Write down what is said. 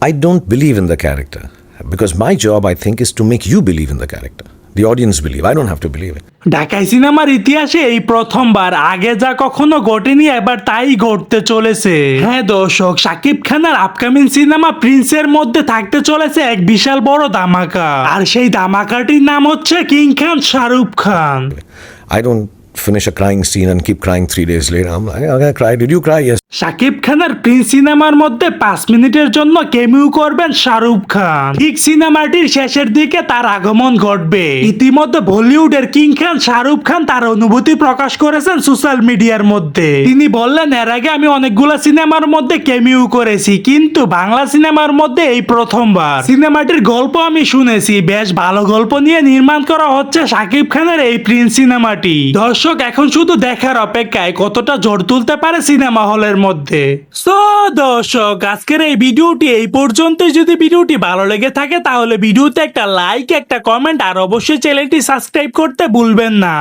I don't believe in the character because my job, I think, is to make you believe in the character. The audience believe. I don't have to believe it. ঢাকাই সিনেমার ইতিহাসে এই প্রথমবার, আগে যা কখনো ঘটেনি এবার তাই ঘটতে চলেছে। হ্যাঁ দর্শক, শাকিব খানের আপকামিং সিনেমা প্রিন্সের মধ্যে থাকতে চলেছে এক বিশাল বড় ধামাকা, আর সেই ধামাকাটির নাম হচ্ছে king Khan Shahrukh Khan. I don't finish a crying scene and keep crying 3 days later. I'm gonna cry. Did you cry? Yes. Shakib খানের প্রিন্স সিনেমার মধ্যে 5 মিনিটের জন্য কেমিও করবেন শাহরুখ খান। ঠিক সিনেমাটির শেষের দিকে তার আগমন ঘটবে। ইতিমধ্যে বলিউডের কিং খান শাহরুখ খান তার অনুভূতি প্রকাশ করেছেন সোশ্যাল মিডিয়ার মধ্যে। তিনি বললেন, এর আগে আমি অনেকগুলো সিনেমার মধ্যে কেমিও করেছি, কিন্তু বাংলা সিনেমার মধ্যে এই প্রথমবার। সিনেমাটির গল্প আমি শুনেছি, বেশ ভালো গল্প নিয়ে নির্মাণ করা হচ্ছে শাকিব খানের এই প্রিন্স সিনেমাটি। দর্শক, এখন শুধু দেখার অপেক্ষায় কতটা জোর তুলতে পারে সিনেমা হলের মধ্যে। সো দর্শক, আজকের এই ভিডিওটি এই পর্যন্তই। যদি ভিডিওটি ভালো লেগে থাকে তাহলে ভিডিওতে একটা লাইক, একটা কমেন্ট আর অবশ্যই চ্যানেলটি সাবস্ক্রাইব করতে ভুলবেন না।